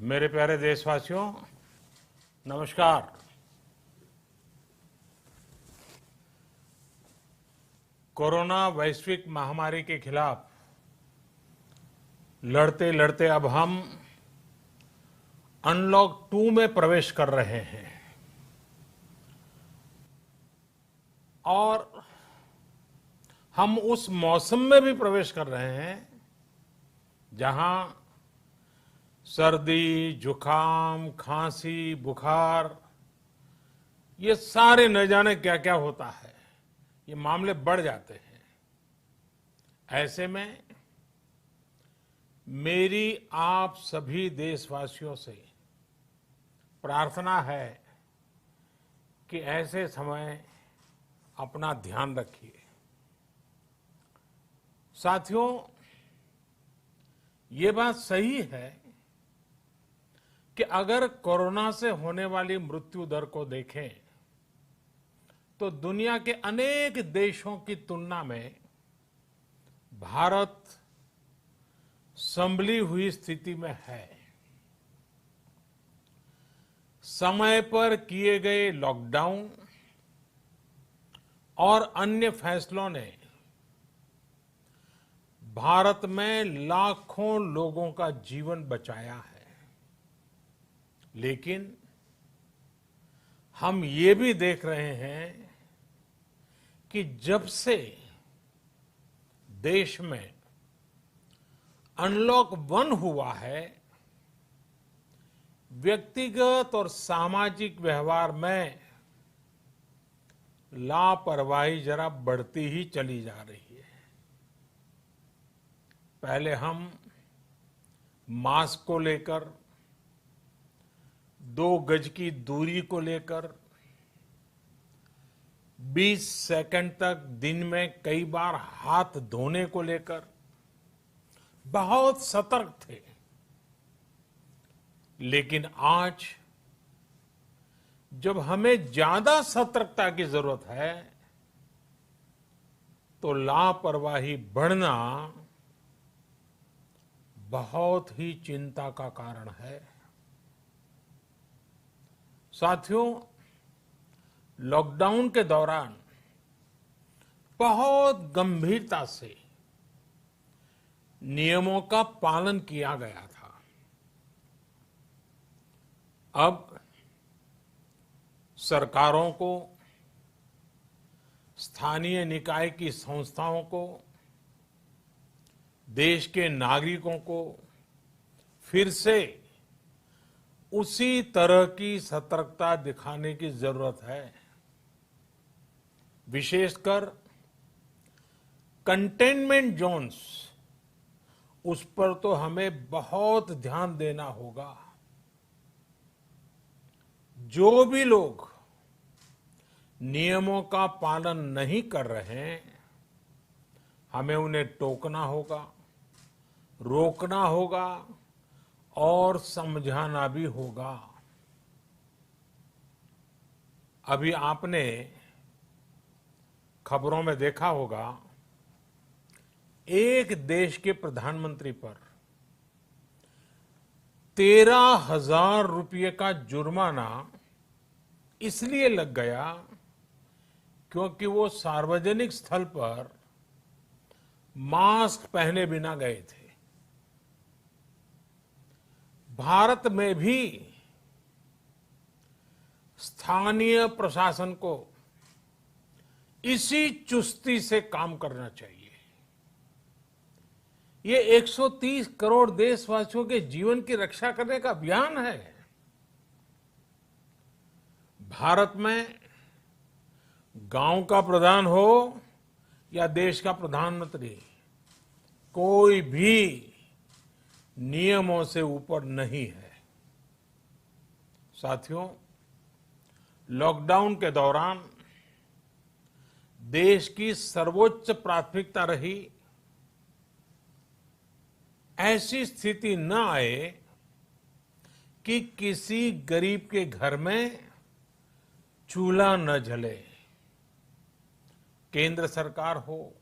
मेरे प्यारे देशवासियों, नमस्कार। कोरोना वैश्विक महामारी के खिलाफ लड़ते लड़ते अब हम अनलॉक 2 में प्रवेश कर रहे हैं और हम उस मौसम में भी प्रवेश कर रहे हैं जहां सर्दी, जुकाम, खांसी, बुखार ये सारे न जाने क्या क्या होता है, ये मामले बढ़ जाते हैं। ऐसे में मेरी आप सभी देशवासियों से प्रार्थना है कि ऐसे समय अपना ध्यान रखिए। साथियों, ये बात सही है कि अगर कोरोना से होने वाली मृत्यु दर को देखें तो दुनिया के अनेक देशों की तुलना में भारत संभली हुई स्थिति में है। समय पर किए गए लॉकडाउन और अन्य फैसलों ने भारत में लाखों लोगों का जीवन बचाया है, लेकिन हम ये भी देख रहे हैं कि जब से देश में अनलॉक 1 हुआ है, व्यक्तिगत और सामाजिक व्यवहार में लापरवाही जरा बढ़ती ही चली जा रही है। पहले हम मास्क को लेकर, 2 गज की दूरी को लेकर 20 सेकंड तक दिन में कई बार हाथ धोने को लेकर बहुत सतर्क थे, लेकिन आज जब हमें ज्यादा सतर्कता की जरूरत है तो लापरवाही बढ़ना बहुत ही चिंता का कारण है। साथियों, लॉकडाउन के दौरान बहुत गंभीरता से नियमों का पालन किया गया था। अब सरकारों को, स्थानीय निकाय की संस्थाओं को, देश के नागरिकों को फिर से उसी तरह की सतर्कता दिखाने की जरूरत है। विशेषकर कंटेनमेंट जोन्स, उस पर तो हमें बहुत ध्यान देना होगा। जो भी लोग नियमों का पालन नहीं कर रहे हैं, हमें उन्हें टोकना होगा, रोकना होगा और समझाना भी होगा। अभी आपने खबरों में देखा होगा, एक देश के प्रधानमंत्री पर 13,000 रुपये का जुर्माना इसलिए लग गया क्योंकि वो सार्वजनिक स्थल पर मास्क पहने बिना गए थे। भारत में भी स्थानीय प्रशासन को इसी चुस्ती से काम करना चाहिए। ये 130 करोड़ देशवासियों के जीवन की रक्षा करने का अभियान है। भारत में गांव का प्रधान हो या देश का प्रधानमंत्री, कोई भी नियमों से ऊपर नहीं है। साथियों, लॉकडाउन के दौरान देश की सर्वोच्च प्राथमिकता रही ऐसी स्थिति न आए कि किसी गरीब के घर में चूल्हा न जले। केंद्र सरकार हो,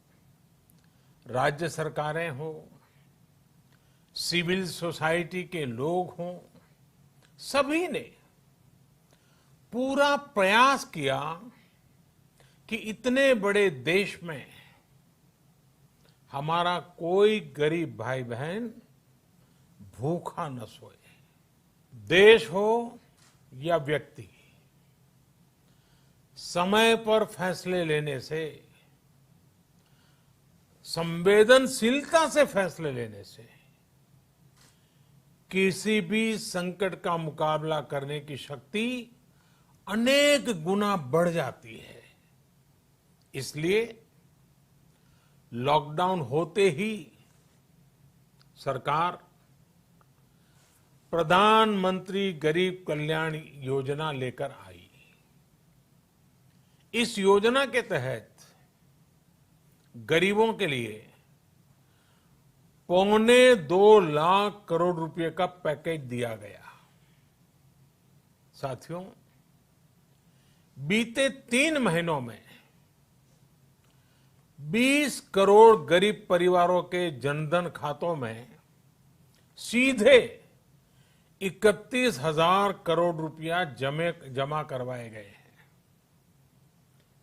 राज्य सरकारें हो, सिविल सोसाइटी के लोग हों, सभी ने पूरा प्रयास किया कि इतने बड़े देश में हमारा कोई गरीब भाई बहन भूखा न सोए। देश हो या व्यक्ति, समय पर फैसले लेने से, संवेदनशीलता से फैसले लेने से किसी भी संकट का मुकाबला करने की शक्ति अनेक गुना बढ़ जाती है। इसलिए लॉकडाउन होते ही सरकार प्रधानमंत्री गरीब कल्याण योजना लेकर आई। इस योजना के तहत गरीबों के लिए 2.25 लाख करोड़ रुपए का पैकेज दिया गया। साथियों, बीते 3 महीनों में 20 करोड़ गरीब परिवारों के जनधन खातों में सीधे 31,000 करोड़ रुपया जमा करवाए गए हैं।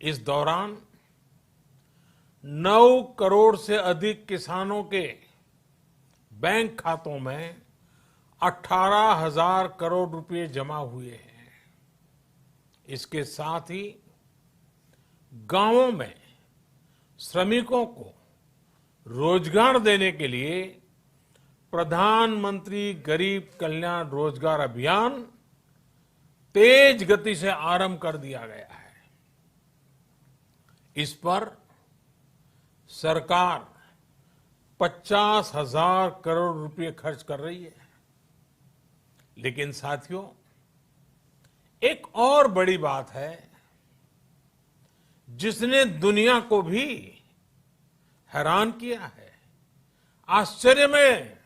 इस दौरान 9 करोड़ से अधिक किसानों के बैंक खातों में 18,000 करोड़ रुपए जमा हुए हैं। इसके साथ ही गांवों में श्रमिकों को रोजगार देने के लिए प्रधानमंत्री गरीब कल्याण रोजगार अभियान तेज गति से आरंभ कर दिया गया है। इस पर सरकार 50,000 करोड़ रुपए खर्च कर रही है। लेकिन साथियों, एक और बड़ी बात है जिसने दुनिया को भी हैरान किया है, आश्चर्य में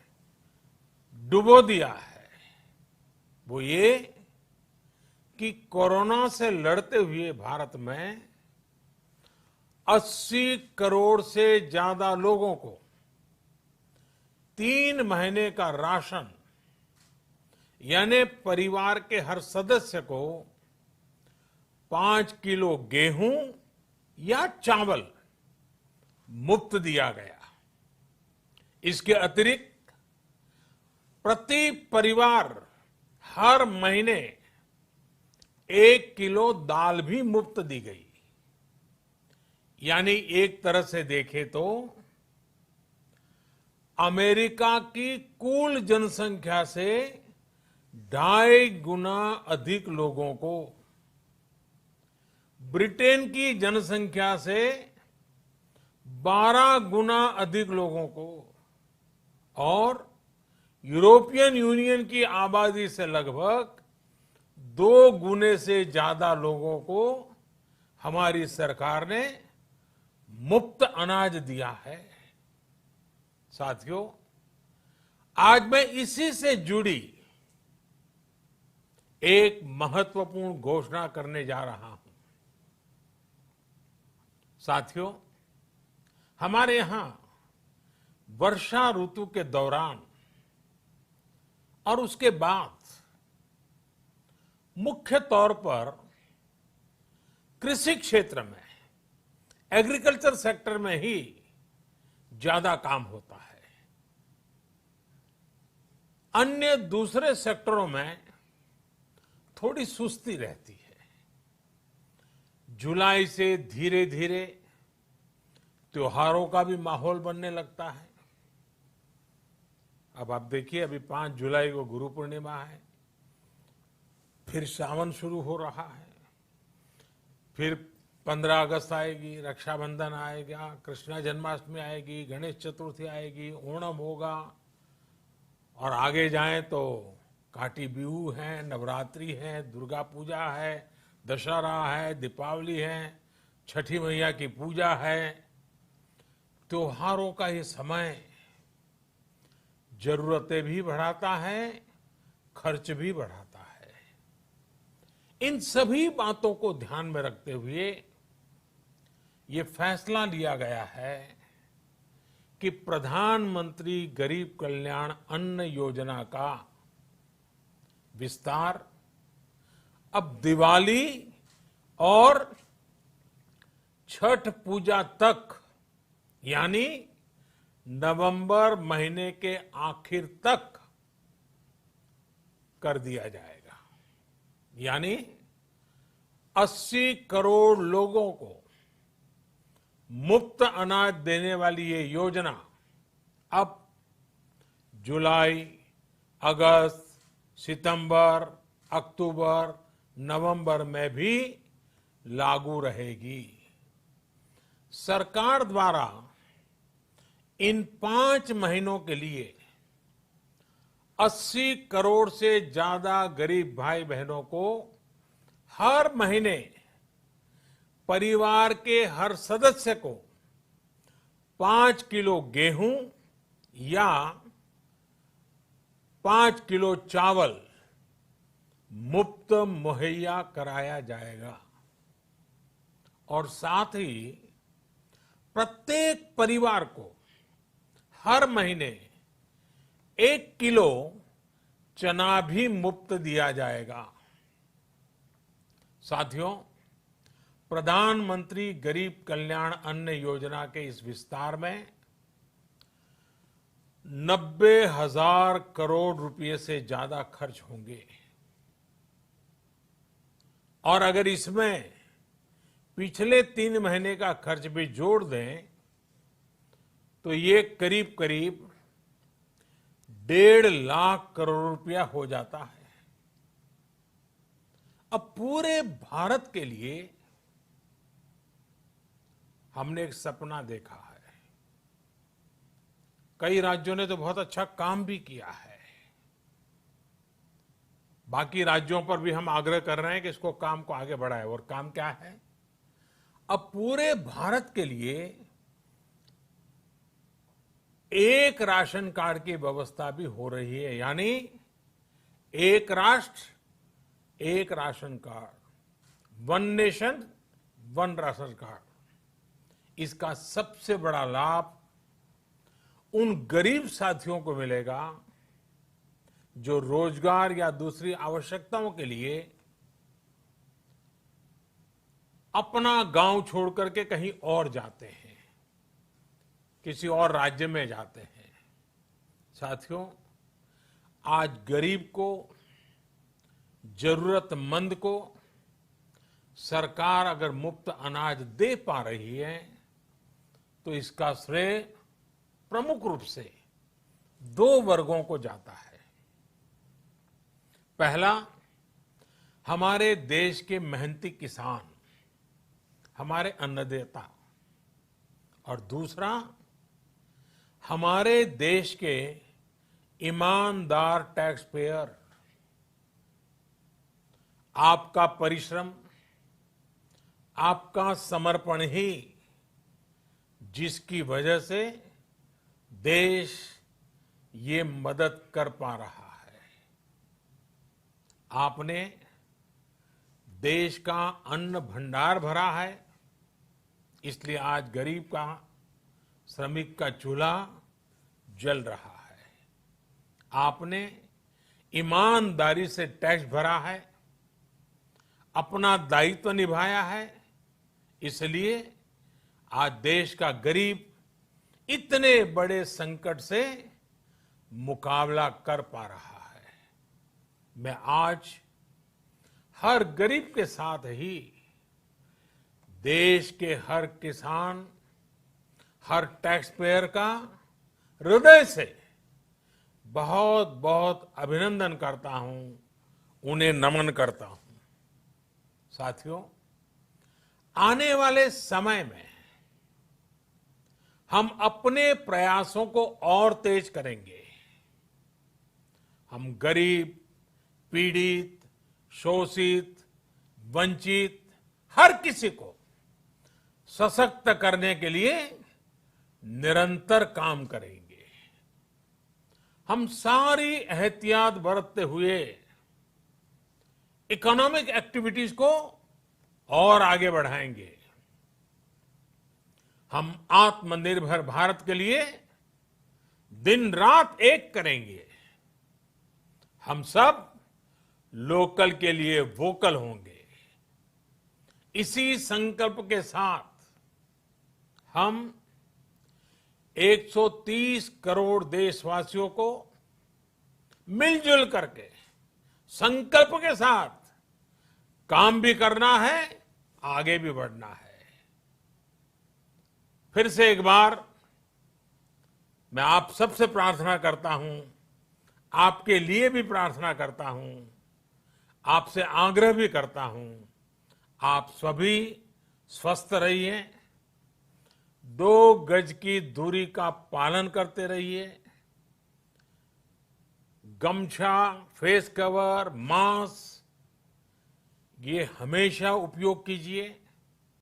डुबो दिया है। वो ये कि कोरोना से लड़ते हुए भारत में 80 करोड़ से ज्यादा लोगों को 3 महीने का राशन, यानी परिवार के हर सदस्य को 5 किलो गेहूं या चावल मुफ्त दिया गया। इसके अतिरिक्त प्रति परिवार हर महीने 1 किलो दाल भी मुफ्त दी गई। यानी एक तरह से देखें तो अमेरिका की कुल जनसंख्या से 2.5 गुना अधिक लोगों को, ब्रिटेन की जनसंख्या से 12 गुना अधिक लोगों को और यूरोपियन यूनियन की आबादी से लगभग 2 गुने से ज्यादा लोगों को हमारी सरकार ने मुफ्त अनाज दिया है। साथियों, आज मैं इसी से जुड़ी एक महत्वपूर्ण घोषणा करने जा रहा हूं। साथियों, हमारे यहां वर्षा ऋतु के दौरान और उसके बाद मुख्य तौर पर कृषि क्षेत्र में, एग्रीकल्चर सेक्टर में ही ज्यादा काम होता है। अन्य दूसरे सेक्टरों में थोड़ी सुस्ती रहती है। जुलाई से धीरे धीरे त्योहारों का भी माहौल बनने लगता है। अब आप देखिए, अभी 5 जुलाई को गुरु पूर्णिमा है, फिर सावन शुरू हो रहा है, फिर 15 अगस्त आएगी, रक्षाबंधन आएगा, कृष्ण जन्माष्टमी आएगी, गणेश चतुर्थी आएगी, ओणम होगा और आगे जाएं तो काटी बिहू है, नवरात्रि है, दुर्गा पूजा है, दशहरा है, दीपावली है, छठी मैया की पूजा है। त्योहारों का ये समय जरूरतें भी बढ़ाता है, खर्च भी बढ़ाता है। इन सभी बातों को ध्यान में रखते हुए ये फैसला लिया गया है कि प्रधानमंत्री गरीब कल्याण अन्न योजना का विस्तार अब दिवाली और छठ पूजा तक, यानी नवंबर महीने के आखिर तक कर दिया जाएगा। यानी 80 करोड़ लोगों को मुफ्त अनाज देने वाली ये योजना अब जुलाई, अगस्त, सितंबर, अक्टूबर, नवंबर में भी लागू रहेगी। सरकार द्वारा इन 5 महीनों के लिए 80 करोड़ से ज्यादा गरीब भाई बहनों को हर महीने परिवार के हर सदस्य को 5 किलो गेहूं या 5 किलो चावल मुफ्त मुहैया कराया जाएगा। और साथ ही प्रत्येक परिवार को हर महीने 1 किलो चना भी मुफ्त दिया जाएगा। साथियों, प्रधानमंत्री गरीब कल्याण अन्न योजना के इस विस्तार में 90,000 करोड़ रुपए से ज्यादा खर्च होंगे। और अगर इसमें पिछले 3 महीने का खर्च भी जोड़ दें तो ये करीब करीब 1.5 लाख करोड़ रुपया हो जाता है। अब पूरे भारत के लिए हमने एक सपना देखा है। कई राज्यों ने तो बहुत अच्छा काम भी किया है। बाकी राज्यों पर भी हम आग्रह कर रहे हैं कि इसको काम को आगे बढ़ाएं। और काम क्या है? अब पूरे भारत के लिए एक राशन कार्ड की व्यवस्था भी हो रही है। यानी एक राष्ट्र एक ration card, one nation one ration card. इसका सबसे बड़ा लाभ उन गरीब साथियों को मिलेगा जो रोजगार या दूसरी आवश्यकताओं के लिए अपना गांव छोड़ करके कहीं और जाते हैं, किसी और राज्य में जाते हैं। साथियों, आज गरीब को, जरूरतमंद को सरकार अगर मुफ्त अनाज दे पा रही है तो इसका श्रेय प्रमुख रूप से 2 वर्गों को जाता है। पहला, हमारे देश के मेहनती किसान, हमारे अन्नदाता। और दूसरा, हमारे देश के ईमानदार टैक्स पेयर। आपका परिश्रम, आपका समर्पण ही जिसकी वजह से देश ये मदद कर पा रहा है। आपने देश का अन्न भंडार भरा है, इसलिए आज गरीब का, श्रमिक का चूल्हा जल रहा है। आपने ईमानदारी से टैक्स भरा है, अपना दायित्व निभाया है, इसलिए आज देश का गरीब इतने बड़े संकट से मुकाबला कर पा रहा है। मैं आज हर गरीब के साथ ही देश के हर किसान, हर टैक्स पेयर का हृदय से बहुत बहुत अभिनंदन करता हूं, उन्हें नमन करता हूं। साथियों, आने वाले समय में हम अपने प्रयासों को और तेज करेंगे। हम गरीब, पीड़ित, शोषित, वंचित हर किसी को सशक्त करने के लिए निरंतर काम करेंगे। हम सारी एहतियात बरतते हुए इकोनॉमिक एक्टिविटीज को और आगे बढ़ाएंगे। हम आत्मनिर्भर भारत के लिए दिन रात एक करेंगे। हम सब लोकल के लिए वोकल होंगे। इसी संकल्प के साथ हम 130 करोड़ देशवासियों को मिलजुल करके संकल्प के साथ काम भी करना है, आगे भी बढ़ना है। फिर से एक बार मैं आप सबसे प्रार्थना करता हूं, आपके लिए भी प्रार्थना करता हूं, आपसे आग्रह भी करता हूं, आप सभी स्वस्थ रहिए, 2 गज की दूरी का पालन करते रहिए, गमछा, फेस कवर, मास्क ये हमेशा उपयोग कीजिए।